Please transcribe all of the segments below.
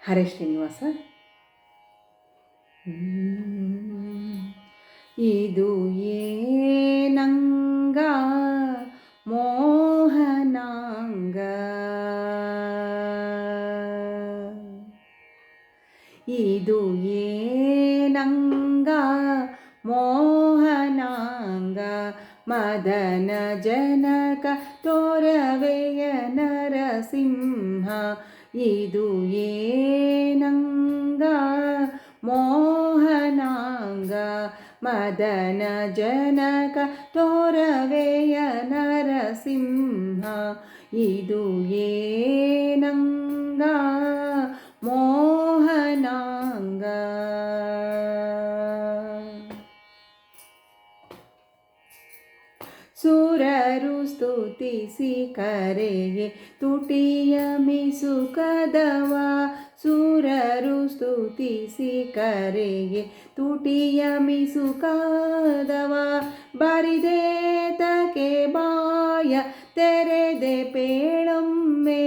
ಹರೇ ಶ್ರೀನಿವಾಸ. ಇದು ಏನಂಗ ಮೋಹನಾಂಗ, ಇದು ಏನಂಗ ಮೋಹನಾಂಗ, ಮದನ ಜನಕ ತೋರವೆಯ ನರಸಿಂಹ. ಇದು ಏನಂಗ ಮೋಹನಾಂಗ, ಮದನ ಜನಕ ತೋರವೆಯ ನರಸಿಂಹ. ಇದು ಏನಂಗ ಮೋಹನಾಂಗ. ಸುರರು ಸ್ತುತಿಸಿ ಕರೆಯೇ ತುಟಿಯ ಮಿಸುಕದವ, ಸುರರು ಸ್ತುತಿಸಿ ಕರೆಯೇ ತುಟಿಯ ಮಿಸುಕದವ. ಬರಿದೇತಕ್ಕೆ ಬಾಯ ತೆರೆದೆ ಪೇಳೊಮ್ಮೆ,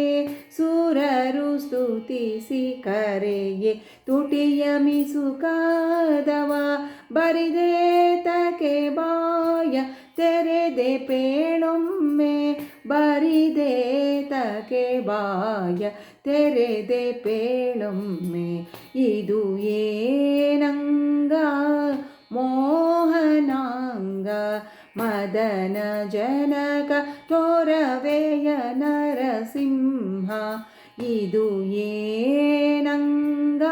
ಸುರರು ಸ್ತುತಿಸಿ ಕರೆಯೇ ತುಟಿಯ ಮಿಸುಕದವ. ಬರಿದೇತಕ್ಕೆ ಬಾಯ ತೆರೆದೆ ಪೇಳೊಮ್ಮೆ, ಬರಿದೇತಕ್ಕೆ ಬಾಯ ತೆರೆದೆ ಪೇಳೊಮ್ಮೆ. ಇದು ಏನಂಗ ಮೋಹನಾಂಗ, ಮದನ ಜನಕ ತೋರವೆಯ ನರಸಿಂಹ. ಇದು ಏನಂಗ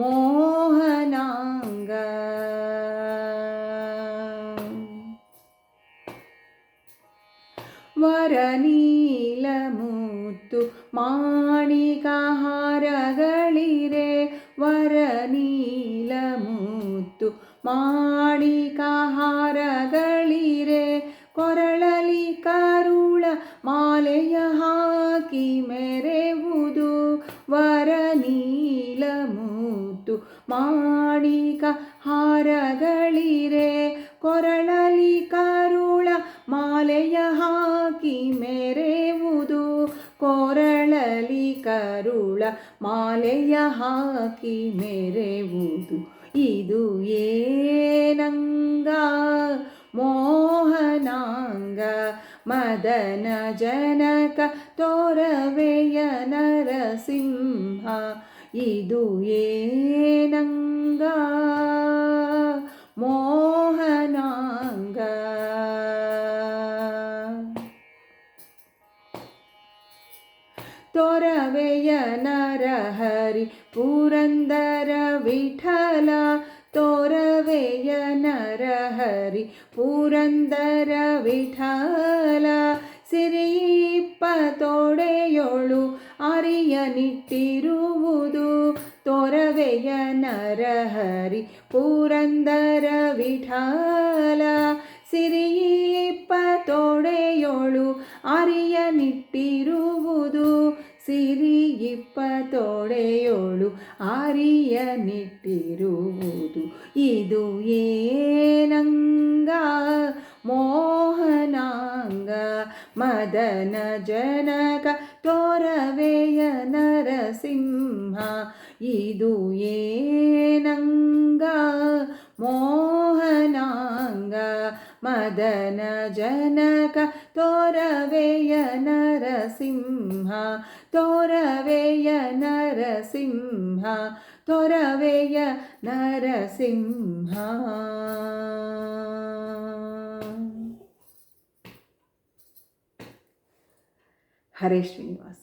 ಮೋಹನಾಂಗ. ವರನೀಲ ಮುತ್ತು ಮಾಣಿಕ ಹಾರಗಳಿರೆ, ವರನೀಲ ಮುತ್ತು ಮಾಣಿಕ ಹಾರಗಳಿರೆ. ಕೊರಳಲಿ ಕರುಳ ಮಾಲೆಯ ಹಾಕಿ ಮೆರೆವುದು, ವರನೀಲ ಮುತ್ತು ಮಾಣಿಕ ಹಾರಗಳಿರೆ. ಕೊರಳಲಿ ಕರುಳ ಮಾಲೆಯ ಹಾಕಿ ಮೆರೆವುದು, ಕೊರಳಲಿ ಕರುಳ ಮಾಲೆಯ ಹಾಕಿ ಮೆರೆವುದು. ಇದು ಏನಂಗ ಮೋಹನಾಂಗ, ಮದನ ಜನಕ ತೋರವೆಯ ನರಸಿಂಹ. ಇದು ಏನಂಗ ಮೋಹನಾಂಗ. ತೋರವೆಯ ನರಹರಿ ಪುರಂದರ ವಿಠಲ, ತೋರವೆಯ ನರಹರಿ ಪುರಂದರ ವಿಠಲ. ಸಿರಿಯಿಪ್ಪತೊಡೆಯೊಳು ಅರಿಯನಿಟ್ಟಿರುವುದು, ತೋರವೆಯ ನರಹರಿ ಪುರಂದರ ವಿಠಲ. ಸಿರಿಯಿಪ್ಪತೊಡೆಯೊಳು ಅರಿಯನಿಟ್ಟಿರುವುದು, ಸಿರಿಯಿಪ್ಪತೊಡೆಯೊಳು ಅರಿಯನಿಟ್ಟಿರುವುದು. ಇದು ಏನಂಗ ಮೋಹನಾಂಗ, ಮದನ ಜನಕ ತೋರವೆಯ ನರಸಿಂಹ. ಇದು ಏನಂಗ ಮೋಹನಾಂಗ, ಮದನ ಜನಕ ತೋರವೆಯ ನರಸಿಂಹ. ತೋರವೆಯ ನರಸಿಂಹ, ತೋರವೆಯ ನರಸಿಂಹ. ಹರೇ ಶ್ರೀನಿವಾಸ.